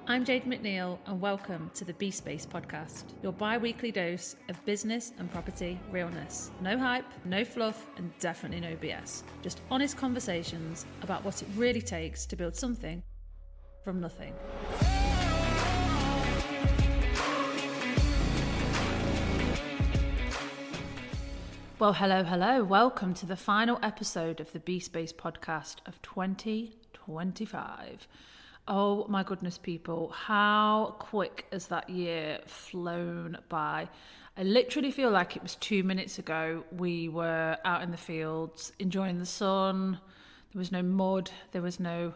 I'm Jade McNeil and welcome to the B-Space podcast, your bi-weekly dose of business and property realness. No hype, no fluff, and definitely no BS. Just honest conversations about what it really takes to build something from nothing. Well, hello. Welcome to the final episode of the B-Space podcast of 2025. Oh my goodness, people, how quick has that year flown by? I literally feel like it was 2 minutes ago we were out in the fields enjoying the sun. There was no mud, there was no,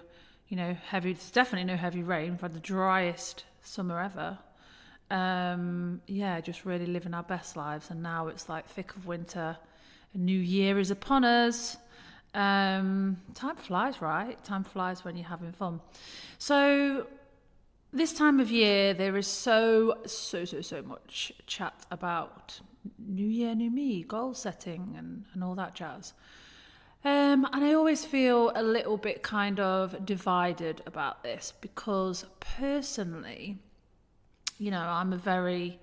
there's definitely no heavy rain. We've had the driest summer ever. Just really living our best lives. And now it's like thick of winter. A new year is upon us. Time flies, right? Time flies when you're having fun. So this time of year, there is so much chat about new year, new me, goal setting and all that jazz. And I always feel a little bit kind of divided about this because personally, I'm a very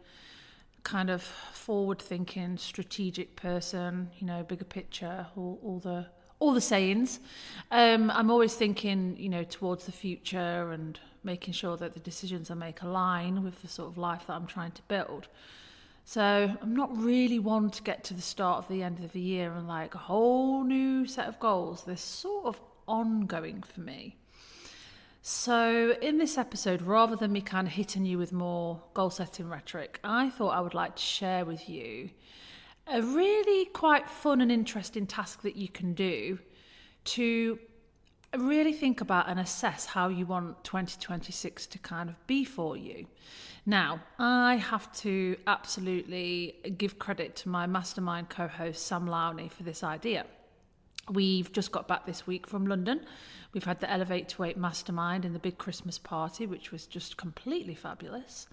kind of forward-thinking, strategic person, bigger picture, all the sayings. I'm always thinking, towards the future and making sure that the decisions I make align with the sort of life that I'm trying to build. So I'm not really one to get to the start of the end of the year and like a whole new set of goals. They're sort of ongoing for me. So in this episode, rather than me kind of hitting you with more goal-setting rhetoric, I thought I would like to share with you a really quite fun and interesting task that you can do to really think about and assess how you want 2026 to kind of be for you. Now, I have to absolutely give credit to my mastermind co-host Sam Lowney for this idea. We've just got back this week from London. We've had the Elevate to 8 mastermind and the big Christmas party, which was just completely fabulous.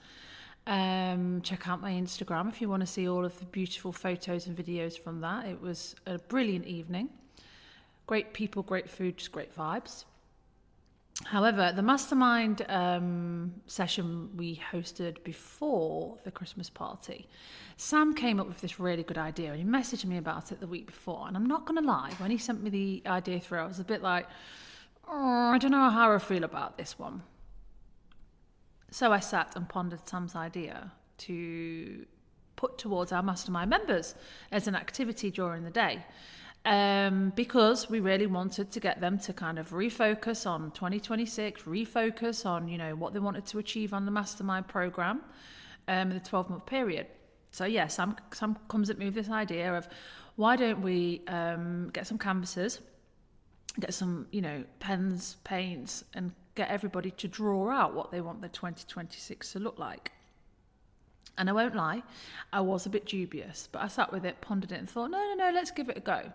Check out my Instagram if you want to see all of the beautiful photos and videos from that. It was a brilliant evening. Great people, great food, just great vibes. However, the mastermind session we hosted before the Christmas party, Sam came up with this really good idea and he messaged me about it the week before. And I'm not going to lie, when he sent me the idea through, I was a bit like, I don't know how I feel about this one. So I sat and pondered Sam's idea to put towards our mastermind members as an activity during the day. Because we really wanted to get them to kind of refocus on 2026, refocus on, what they wanted to achieve on the mastermind program in the 12-month period. So yeah, Sam comes at me with this idea of why don't we get some canvases, get some, pens, paints, and get everybody to draw out what they want their 2026 to look like. And I won't lie, I was a bit dubious, but I sat with it, pondered it and thought, no, let's give it a go.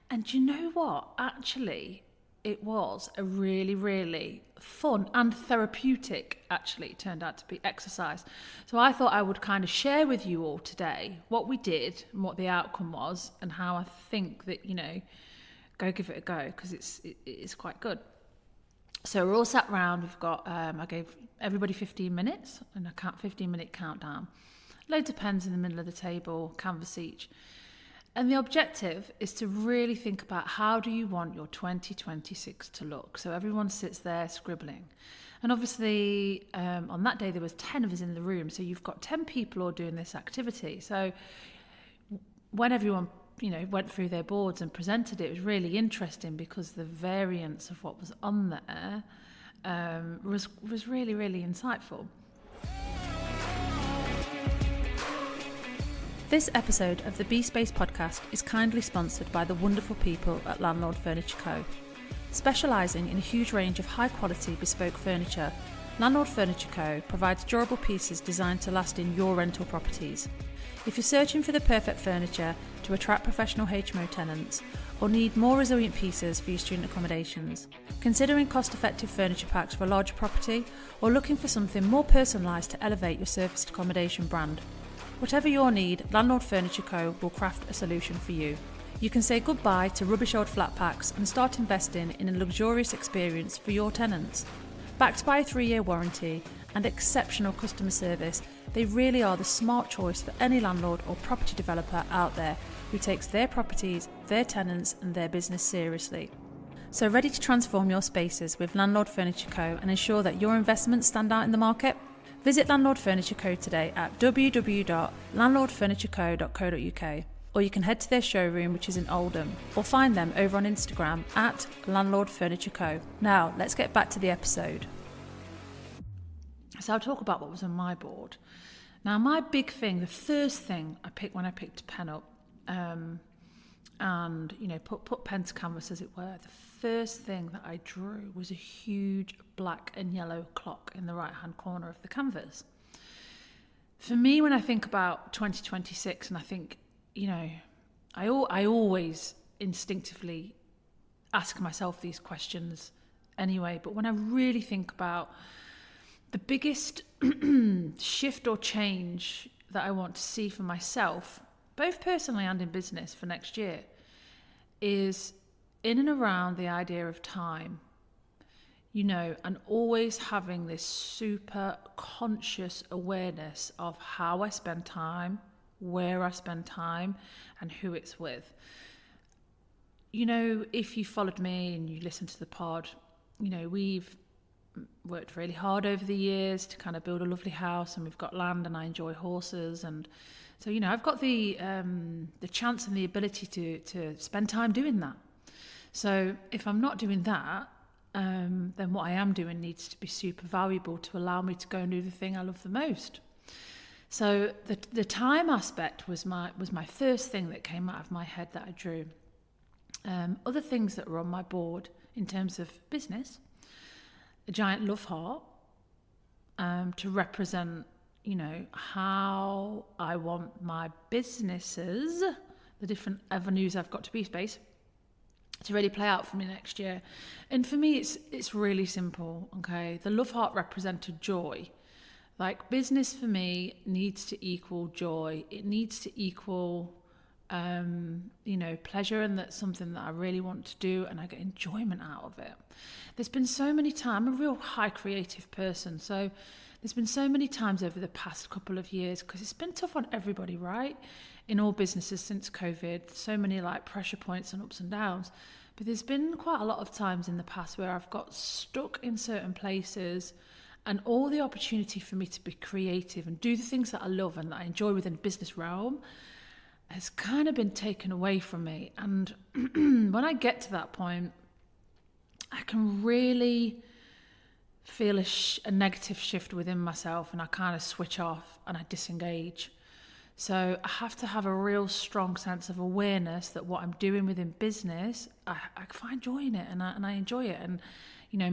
And you know what? Actually, it was a really, really fun and therapeutic, it turned out to be, exercise. So I thought I would kind of share with you all today what we did and what the outcome was and how I think that, go give it a go because it's quite good. So we're all sat round. We've got, I gave everybody 15 minutes and a 15-minute countdown. Loads of pens in the middle of the table, canvas each. And the objective is to really think about how do you want your 2026 to look. So everyone sits there scribbling. And obviously on that day there was 10 of us in the room. So you've got 10 people all doing this activity. So when everyone went through their boards and presented it, it was really interesting because the variance of what was on there was really, really insightful. This episode of the B-Space podcast is kindly sponsored by the wonderful people at Landlord Furniture Co. Specialising in a huge range of high-quality bespoke furniture, Landlord Furniture Co. provides durable pieces designed to last in your rental properties. If you're searching for the perfect furniture to attract professional HMO tenants or need more resilient pieces for your student accommodations, considering cost-effective furniture packs for a larger property, or looking for something more personalised to elevate your serviced accommodation brand, whatever your need, Landlord Furniture Co. will craft a solution for you. You can say goodbye to rubbish old flat packs and start investing in a luxurious experience for your tenants. Backed by a 3-year warranty and exceptional customer service, they really are the smart choice for any landlord or property developer out there who takes their properties, their tenants and their business seriously. So ready to transform your spaces with Landlord Furniture Co and ensure that your investments stand out in the market? Visit Landlord Furniture Co today at www.landlordfurnitureco.co.uk, or you can head to their showroom, which is in Oldham, or find them over on Instagram at Landlord Furniture Co. Now, let's get back to the episode. So I'll talk about what was on my board. Now, my big thing, the first thing I picked when I picked a pen up, and put pen to canvas, as it were, the first thing that I drew was a huge black and yellow clock in the right hand corner of the canvas. For me, when I think about 2026, and I think, I always instinctively ask myself these questions anyway, but when I really think about the biggest shift or change that I want to see for myself, both personally and in business for next year, is in and around the idea of time, and always having this super conscious awareness of how I spend time, where I spend time, and who it's with. If you followed me and you listened to the pod, we've worked really hard over the years to kind of build a lovely house, and we've got land, and I enjoy horses, and so I've got the chance and the ability to spend time doing that. So if I'm not doing that, then what I am doing needs to be super valuable to allow me to go and do the thing I love the most. So the time aspect was my first thing that came out of my head that I drew. Other things that were on my board in terms of business, a giant love heart, to represent, how I want my businesses, the different avenues I've got to be space, to really play out for me next year. And for me, it's really simple, okay? The love heart represented joy. Like, business for me needs to equal joy. It needs to equal, pleasure, and that's something that I really want to do, and I get enjoyment out of it. There's been so many times, I'm a real high creative person, so there's been so many times over the past couple of years, because it's been tough on everybody, right? In all businesses since COVID, so many pressure points and ups and downs. But there's been quite a lot of times in the past where I've got stuck in certain places, and all the opportunity for me to be creative and do the things that I love and that I enjoy within the business realm has kind of been taken away from me. And when I get to that point, I can really feel a negative shift within myself, and I kind of switch off and I disengage. So I have to have a real strong sense of awareness that what I'm doing within business, I find joy in it, and I enjoy it, and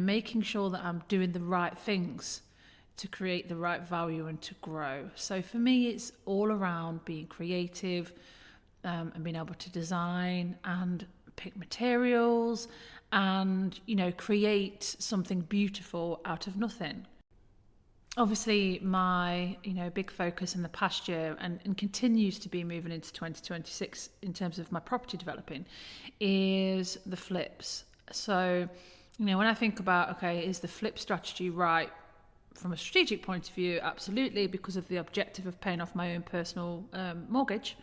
making sure that I'm doing the right things to create the right value and to grow. So for me, it's all around being creative, and being able to design and pick materials and create something beautiful out of nothing. Obviously, my big focus in the past year, and continues to be moving into 2026 in terms of my property developing, is the flips. So when I think about, okay, is the flip strategy right from a strategic point of view? Absolutely, because of the objective of paying off my own personal mortgage.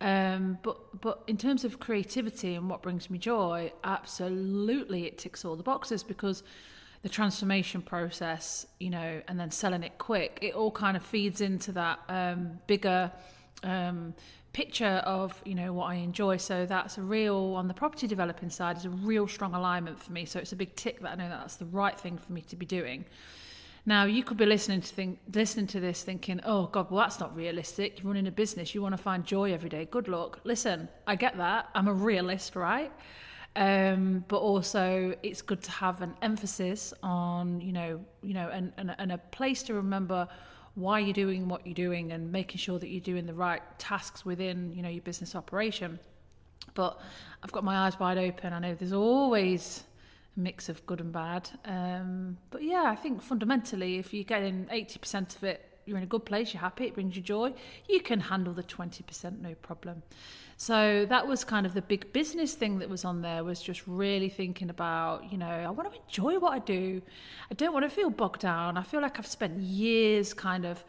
But in terms of creativity and what brings me joy, absolutely it ticks all the boxes, because the transformation process, and then selling it quick, it all kind of feeds into that bigger picture of, what I enjoy. So that's a real, on the property developing side, is a real strong alignment for me. So it's a big tick that I know that that's the right thing for me to be doing. Now, you could be listening to this thinking, oh God, well, that's not realistic. You're running a business. You want to find joy every day. Good luck. Listen, I get that. I'm a realist, right? But also it's good to have an emphasis on, and a place to remember why you're doing what you're doing, and making sure that you're doing the right tasks within, your business operation. But I've got my eyes wide open. I know there's always a mix of good and bad. But yeah, I think fundamentally, if you're getting 80% of it you're in a good place, you're happy, it brings you joy, you can handle the 20% no problem. So that was kind of the big business thing that was on there, was just really thinking about, I want to enjoy what I do. I don't want to feel bogged down. I feel like I've spent years kind of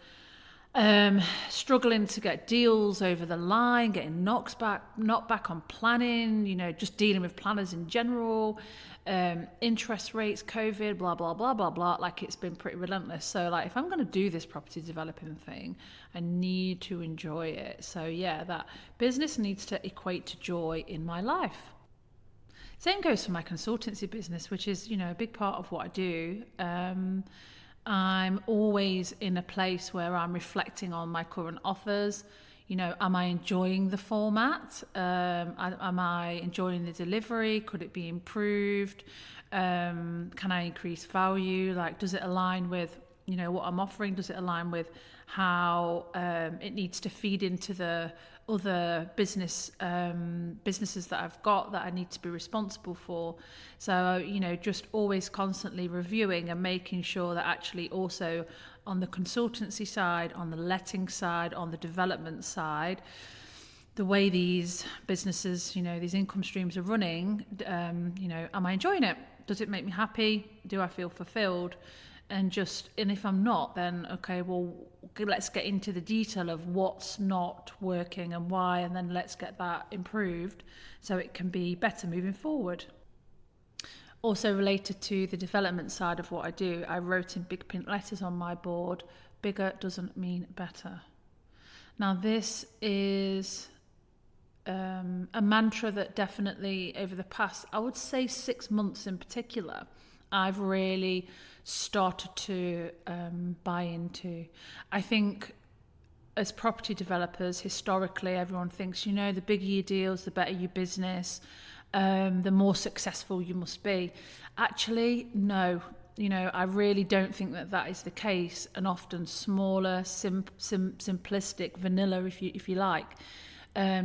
struggling to get deals over the line, getting knocked back on planning, just dealing with planners in general, interest rates, COVID, blah, blah, blah, blah, blah. Like, it's been pretty relentless. So like, if I'm going to do this property developing thing, I need to enjoy it. So yeah, that business needs to equate to joy in my life. Same goes for my consultancy business, which is, a big part of what I do. I'm always in a place where I'm reflecting on my current offers. Am I enjoying the format? Am I enjoying the delivery? Could it be improved? Can I increase value? Like, does it align with, what I'm offering? Does it align with how it needs to feed into the other businesses that I've got that I need to be responsible for? So, just always constantly reviewing and making sure that actually also on the consultancy side, on the letting side, on the development side, the way these businesses, these income streams are running, am I enjoying it? Does it make me happy? Do I feel fulfilled? And if I'm not, then okay, well, let's get into the detail of what's not working and why, and then let's get that improved so it can be better moving forward. Also related to the development side of what I do, I wrote in big pink letters on my board, bigger doesn't mean better. Now this is a mantra that definitely over the past, I would say 6 months in particular, I've really started to buy into. I think as property developers, historically, everyone thinks, the bigger your deals, the better your business, the more successful you must be. Actually, no. I really don't think that is the case. And often smaller, simplistic, vanilla, if you like,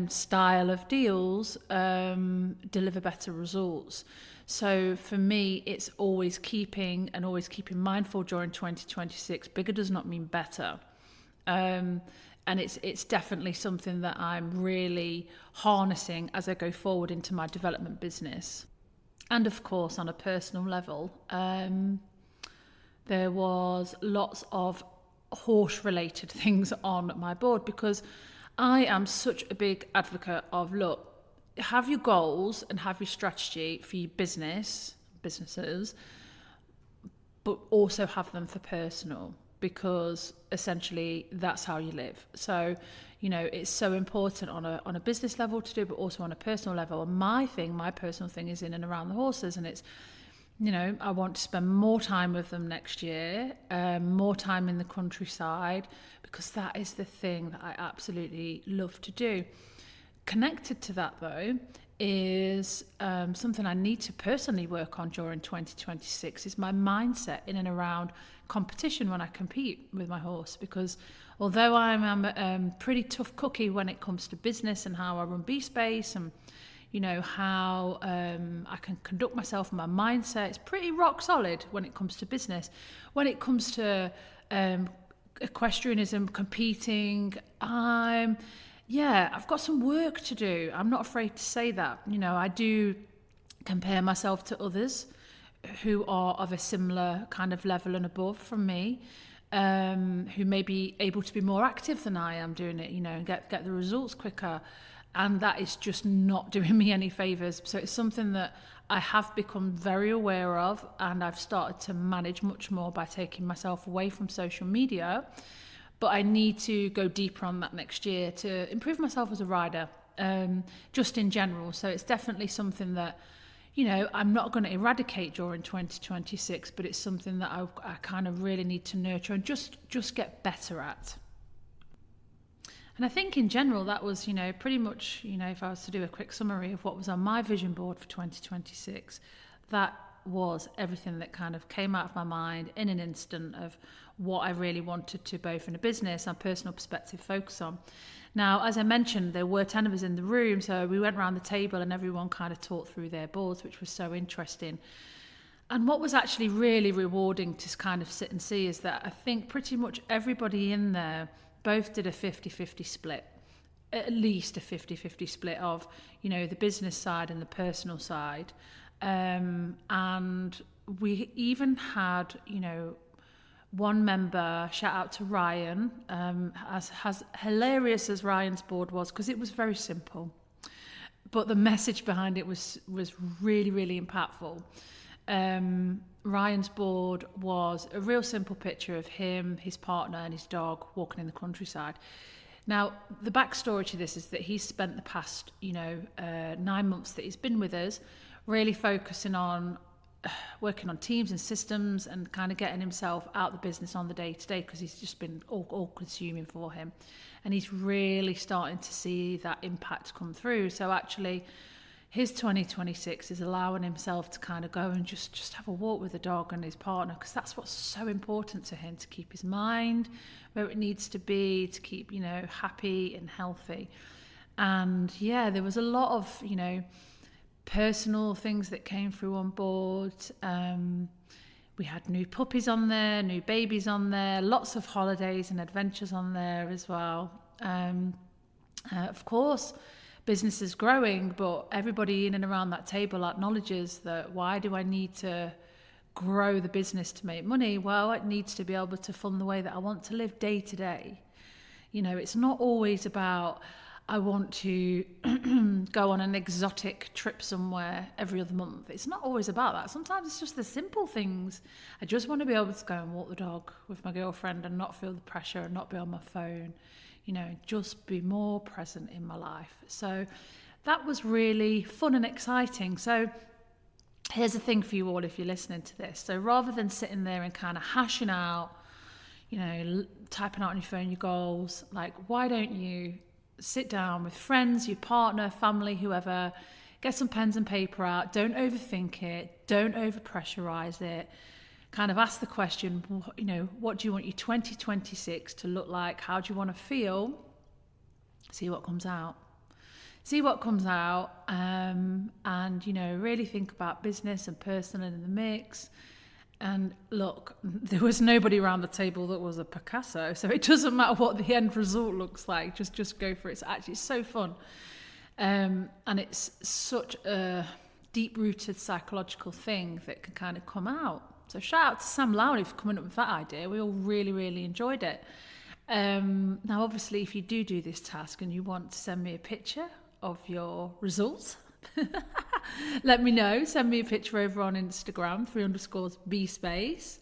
style of deals deliver better results. So for me, it's always keeping mindful during 2026. Bigger does not mean better. And it's definitely something that I'm really harnessing as I go forward into my development business. And of course, on a personal level, there was lots of horse-related things on my board, because I am such a big advocate of, look, have your goals and have your strategy for your businesses, but also have them for personal, because essentially that's how you live. So, it's so important on a business level to do, but also on a personal level. And my personal thing is in and around the horses, and it's, I want to spend more time with them next year, more time in the countryside, because that is the thing that I absolutely love to do. Connected to that, though, is something I need to personally work on during 2026 is my mindset in and around competition when I compete with my horse. Because although I'm a pretty tough cookie when it comes to business and how I run B-Space and how I can conduct myself, and my mindset is pretty rock solid when it comes to business. When it comes to equestrianism, competing, I've got some work to do. I'm not afraid to say that. I do compare myself to others who are of a similar kind of level and above from me, who may be able to be more active than I am doing it, and get the results quicker. And that is just not doing me any favours. So it's something that I have become very aware of, and I've started to manage much more by taking myself away from social media. But I need to go deeper on that next year to improve myself as a rider, just in general. So it's definitely something that, I'm not going to eradicate during 2026, but it's something that I kind of really need to nurture and just get better at. And I think in general, that was, pretty much, if I was to do a quick summary of what was on my vision board for 2026, that was everything that kind of came out of my mind in an instant of what I really wanted to, both in a business and personal perspective, focus on. Now, as I mentioned, there were 10 of us in the room, so we went around the table and everyone kind of talked through their boards, which was so interesting. And what was actually really rewarding to kind of sit and see is that I think pretty much everybody in there both did a 50-50 split, at least a 50-50 split of, the business side and the personal side. And we even had, one member, shout out to Ryan, as hilarious as Ryan's board was, because it was very simple, but the message behind it was really, really impactful. Ryan's board was a real simple picture of him, his partner and his dog walking in the countryside. Now, the backstory to this is that he's spent the past, 9 months that he's been with us really focusing on working on teams and systems and kind of getting himself out the business on the day-to-day, because he's just been all consuming for him. And he's really starting to see that impact come through. So actually, his 2026 is allowing himself to kind of go and just have a walk with the dog and his partner, because that's what's so important to him, to keep his mind where it needs to be, to keep, happy and healthy. And yeah, there was a lot of, personal things that came through on board. We had new puppies on there, new babies on there, lots of holidays and adventures on there as well. Of course, business is growing, but everybody in and around that table acknowledges that why do I need to grow the business to make money? Well, it needs to be able to fund the way that I want to live day to day. It's not always about I want to go on an exotic trip somewhere every other month. It's not always about that. Sometimes it's just the simple things. I just want to be able to go and walk the dog with my girlfriend and not feel the pressure and not be on my phone. Just be more present in my life. So that was really fun and exciting. So here's the thing for you all if you're listening to this. So rather than sitting there and kind of hashing out, typing out on your phone your goals, like, why don't you sit down with friends, your partner, family, whoever, get some pens and paper out, don't overthink it, don't over-pressurize it. Kind of ask the question, what do you want your 2026 to look like? How do you want to feel? See what comes out. And, really think about business and personal in the mix. And look, there was nobody around the table that was a Picasso, so it doesn't matter what the end result looks like. Just go for it. It's so fun. And it's such a deep-rooted psychological thing that can kind of come out. So shout out to Sam Lowry for coming up with that idea. We all really, really enjoyed it. Now, obviously, if you do this task and you want to send me a picture of your results, let me know. Send me a picture over on Instagram, _BSpace.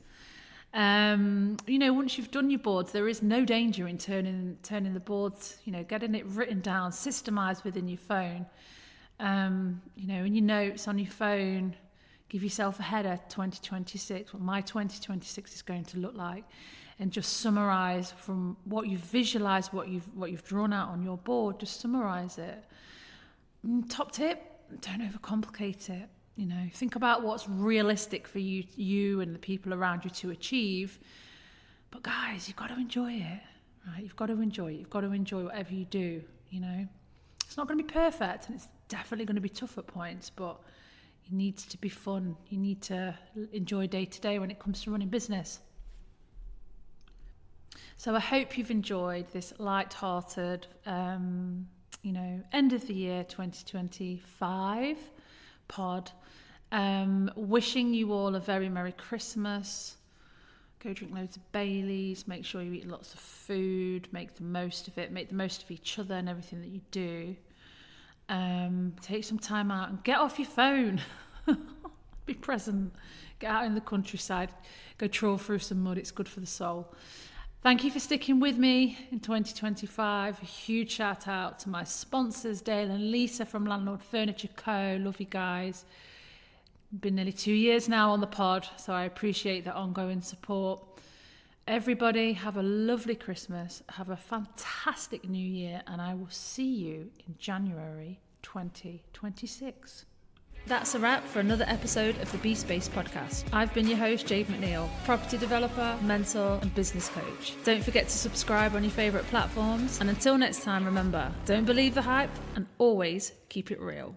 Once you've done your boards, there is no danger in turning the boards, getting it written down, systemized within your phone. In your notes on your phone, give yourself a header, 2026, what my 2026 is going to look like, and just summarize from what you've visualized, what you've drawn out on your board, just summarize it. Top tip, don't overcomplicate it. Think about what's realistic for you and the people around you to achieve. But guys, you've got to enjoy it, right? You've got to enjoy it. You've got to enjoy whatever you do, It's not going to be perfect, and it's definitely going to be tough at points, but it needs to be fun. You need to enjoy day to day when it comes to running business. So I hope you've enjoyed this light-hearted, end of the year 2025 pod. Wishing you all a very Merry Christmas. Go drink loads of Baileys. Make sure you eat lots of food. Make the most of it. Make the most of each other and everything that you do. Take some time out and get off your phone. Be present. Get out in the countryside. Go trawl through some mud. It's good for the soul. Thank you for sticking with me in 2025. A huge shout out to my sponsors, Dale and Lisa from Landlord Furniture Co. Love you guys. Been nearly 2 years now on the pod, so I appreciate the ongoing support. Everybody, have a lovely Christmas. Have a fantastic new year, and I will see you in January 2026. That's a wrap for another episode of the BSpace podcast. I've been your host, Jade McNeil, property developer, mentor, and business coach. Don't forget to subscribe on your favourite platforms. And until next time, remember, don't believe the hype and always keep it real.